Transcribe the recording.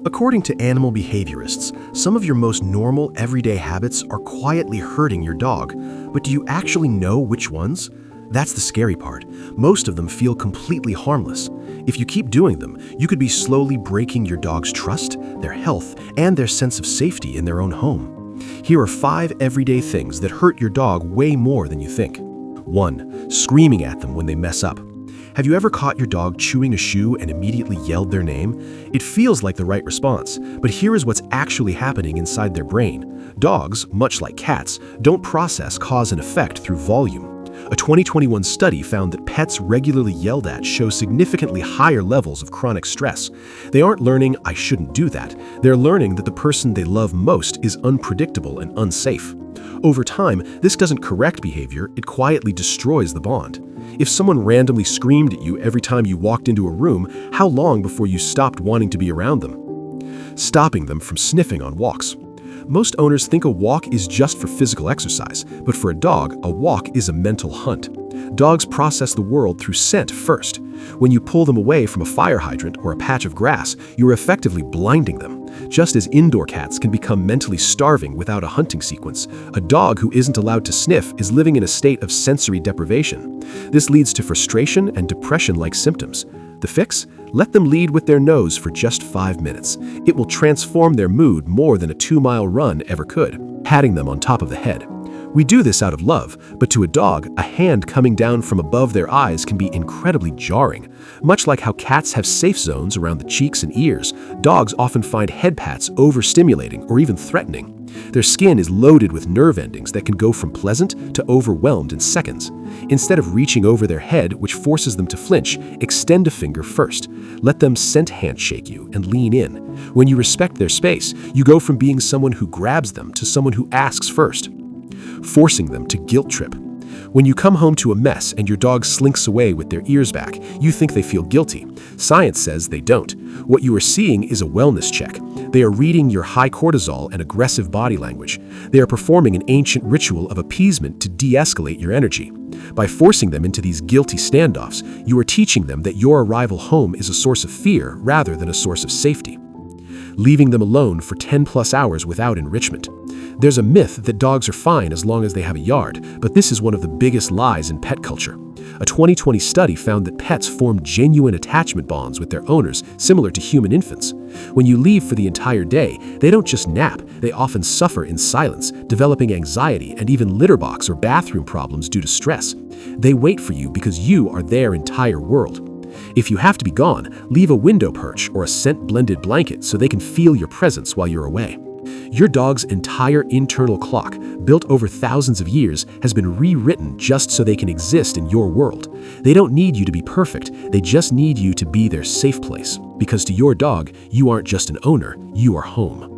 According to animal behaviorists, some of your most normal everyday habits are quietly hurting your dog, but do you actually know which ones? That's the scary part. Most of them feel completely harmless. If you keep doing them, you could be slowly breaking your dog's trust, their health, and their sense of safety in their own home. Here are 5 everyday things that hurt your dog way more than you think. 1. Screaming at them when they mess up. Have you ever caught your dog chewing a shoe and immediately yelled their name? It feels like the right response, but here is what's actually happening inside their brain. Dogs, much like cats, don't process cause and effect through volume. A 2021 study found that pets regularly yelled at show significantly higher levels of chronic stress. They aren't learning, "I shouldn't do that." They're learning that the person they love most is unpredictable and unsafe. Over time, this doesn't correct behavior, it quietly destroys the bond. If someone randomly screamed at you every time you walked into a room, how long before you stopped wanting to be around them? Stopping them from sniffing on walks. Most owners think a walk is just for physical exercise, but for a dog, a walk is a mental hunt. Dogs process the world through scent first. When you pull them away from a fire hydrant or a patch of grass, you're effectively blinding them. Just as indoor cats can become mentally starving without a hunting sequence, a dog who isn't allowed to sniff is living in a state of sensory deprivation. This leads to frustration and depression-like symptoms. The fix? Let them lead with their nose for just 5 minutes. It will transform their mood more than a 2-mile run ever could, patting them on top of the head. We do this out of love, but to a dog, a hand coming down from above their eyes can be incredibly jarring. Much like how cats have safe zones around the cheeks and ears, dogs often find head pats overstimulating or even threatening. Their skin is loaded with nerve endings that can go from pleasant to overwhelmed in seconds. Instead of reaching over their head, which forces them to flinch, extend a finger first. Let them scent handshake you and lean in. When you respect their space, you go from being someone who grabs them to someone who asks first. Forcing them to guilt trip. When you come home to a mess and your dog slinks away with their ears back, you think they feel guilty. Science says they don't. What you are seeing is a wellness check. They are reading your high cortisol and aggressive body language. They are performing an ancient ritual of appeasement to de-escalate your energy. By forcing them into these guilty standoffs, you are teaching them that your arrival home is a source of fear rather than a source of safety. Leaving them alone for 10+ hours without enrichment. There's a myth that dogs are fine as long as they have a yard, but this is one of the biggest lies in pet culture. A 2020 study found that pets form genuine attachment bonds with their owners, similar to human infants. When you leave for the entire day, they don't just nap, they often suffer in silence, developing anxiety and even litter box or bathroom problems due to stress. They wait for you because you are their entire world. If you have to be gone, leave a window perch or a scent-blended blanket so they can feel your presence while you're away. Your dog's entire internal clock, built over thousands of years, has been rewritten just so they can exist in your world. They don't need you to be perfect, they just need you to be their safe place. Because to your dog, you aren't just an owner, you are home.